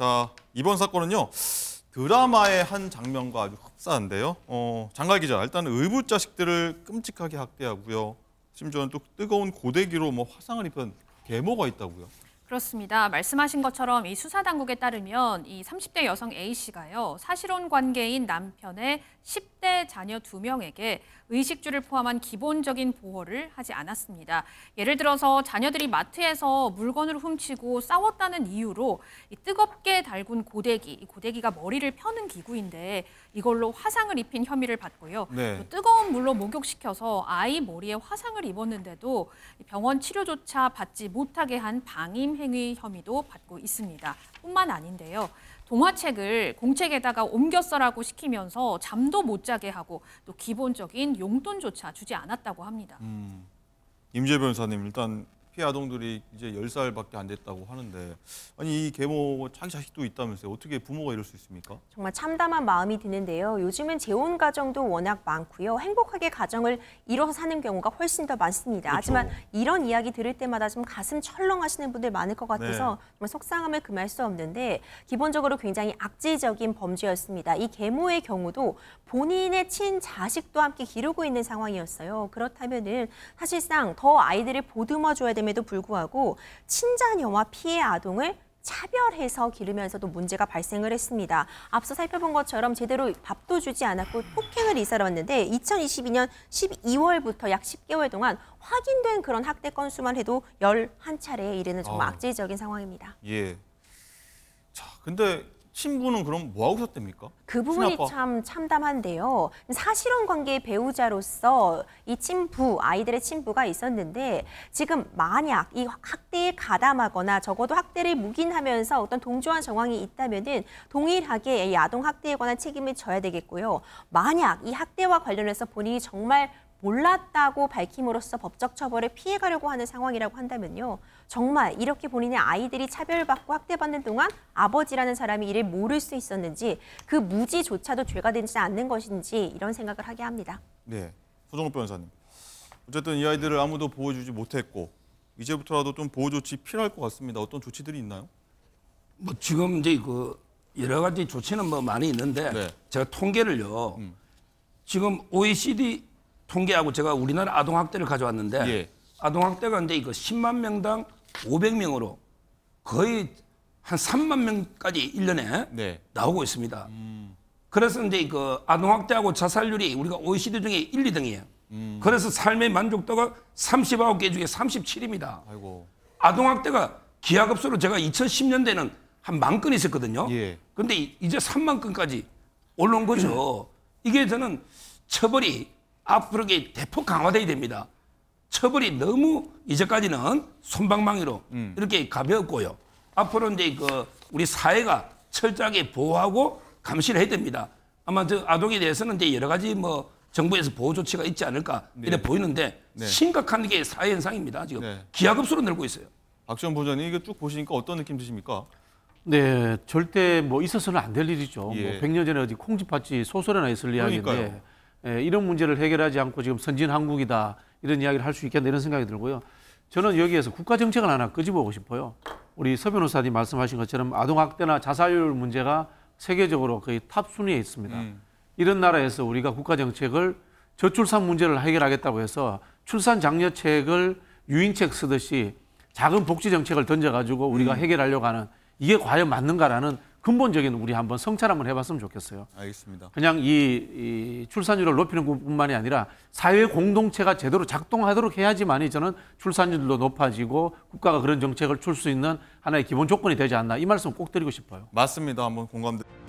자, 이번 사건은요. 드라마의 한 장면과 아주 흡사한데요. 장갈 기자, 일단 의붓 자식들을 끔찍하게 학대하고요. 심지어는 또 뜨거운 고데기로 화상을 입힌 계모가 있다고요. 그렇습니다. 말씀하신 것처럼 이 수사당국에 따르면 이 30대 여성 A씨가요. 사실혼 관계인 남편의 10대 자녀 2명에게 의식주를 포함한 기본적인 보호를 하지 않았습니다. 예를 들어서 자녀들이 마트에서 물건을 훔치고 싸웠다는 이유로 이 뜨겁게 달군 고데기, 이 고데기가 머리를 펴는 기구인데 이걸로 화상을 입힌 혐의를 받고요. 네. 또 뜨거운 물로 목욕시켜서 아이 머리에 화상을 입었는데도 병원 치료조차 받지 못하게 한 방임 행위 혐의도 받고 있습니다. 뿐만 아닌데요. 동화책을 공책에다가 옮겨 써라고 시키면서 잠도 못 자게 하고 또 기본적인 용돈조차 주지 않았다고 합니다. 임재 변호사님, 일단 피해 아동들이 이제 10살밖에 안 됐다고 하는데 아니 이 계모 자기 자식도 있다면서요. 어떻게 부모가 이럴 수 있습니까? 정말 참담한 마음이 드는데요. 요즘은 재혼 가정도 워낙 많고요. 행복하게 가정을 이뤄서 사는 경우가 훨씬 더 많습니다. 그렇죠. 하지만 이런 이야기 들을 때마다 좀 가슴 철렁하시는 분들 많을 것 같아서 정말 속상함을 금할 수 없는데 기본적으로 굉장히 악질적인 범죄였습니다. 이 계모의 경우도 본인의 친자식도 함께 기르고 있는 상황이었어요. 그렇다면은 사실상 더 아이들을 보듬어줘야 됨에도 불구하고 친자녀와 피해 아동을 차별해서 기르면서도 문제가 발생을 했습니다. 앞서 살펴본 것처럼 제대로 밥도 주지 않았고 폭행을 이사를 왔는데 2022년 12월부터 약 10개월 동안 확인된 그런 학대 건수만 해도 11차례에 이르는 정말 악질적인 상황입니다. 예. 자, 근데 친부는 그럼 뭐 하고 있었답니까? 그 부분이 참 참담한데요. 사실혼 관계의 배우자로서 이 친부, 아이들의 친부가 있었는데 지금 만약 이 학대에 가담하거나 적어도 학대를 묵인하면서 어떤 동조한 정황이 있다면은 동일하게 이 아동 학대에 관한 책임을 져야 되겠고요. 만약 이 학대와 관련해서 본인이 정말 몰랐다고 밝힘으로써 법적 처벌을 피해가려고 하는 상황이라고 한다면요. 정말 이렇게 본인의 아이들이 차별받고 학대받는 동안 아버지라는 사람이 이를 모를 수 있었는지 그 무지조차도 죄가 되지 않는 것인지 이런 생각을 하게 합니다. 네, 소정욱 변호사님. 어쨌든 이 아이들을 아무도 보호해주지 못했고 이제부터라도 좀 보호 조치 필요할 것 같습니다. 어떤 조치들이 있나요? 지금 이제 여러 가지 조치는 많이 있는데 제가 통계를요. 지금 OECD 통계하고 제가 우리나라 아동학대를 가져왔는데 아동학대가 이제 10만 명당 500명으로 거의 한 3만 명까지 1년에 나오고 있습니다. 그래서 이제 아동학대하고 자살률이 우리가 OECD 중에 1, 2등이에요. 그래서 삶의 만족도가 39개 중에 37입니다. 아이고. 아동학대가 기하급수로 제가 2010년대는 한 10,000건 있었거든요. 그런데 이제 3만 건까지 올라온 거죠. 이게 저는 처벌이 앞으로 대폭 강화돼야 됩니다. 처벌이 너무 이제까지는 솜방망이로 이렇게 가벼웠고요. 앞으로 이제 우리 사회가 철저하게 보호하고 감시를 해야 됩니다. 아마 아동에 대해서는 이제 여러 가지 정부에서 보호 조치가 있지 않을까 이렇게 보이는데 심각한 게 사회 현상입니다. 지금 기하급수로 늘고 있어요. 박지원 보좌님 이거 쭉 보시니까 어떤 느낌 드십니까? 네, 절대 있어서는 안 될 일이죠. 100년 전에 어디 콩쥐팥쥐 소설에나 있을 이야기인데 이런 문제를 해결하지 않고 지금 선진한국이다 이런 이야기를 할 수 있겠다 이런 생각이 들고요. 저는 여기에서 국가정책을 하나 끄집어보고 싶어요. 우리 서 변호사님 말씀하신 것처럼 아동학대나 자살률 문제가 세계적으로 거의 탑 순위에 있습니다. 이런 나라에서 우리가 국가정책을 저출산 문제를 해결하겠다고 해서 출산 장려책을 유인책 쓰듯이 작은 복지정책을 던져가지고 우리가 해결하려고 하는 이게 과연 맞는가라는 근본적인 우리 한번 성찰 한번 해봤으면 좋겠어요. 알겠습니다. 그냥 이 출산율을 높이는 것뿐만이 아니라 사회 공동체가 제대로 작동하도록 해야지만이 저는 출산율도 높아지고 국가가 그런 정책을 줄 수 있는 하나의 기본 조건이 되지 않나 이 말씀 꼭 드리고 싶어요. 맞습니다. 한번 공감됩니다.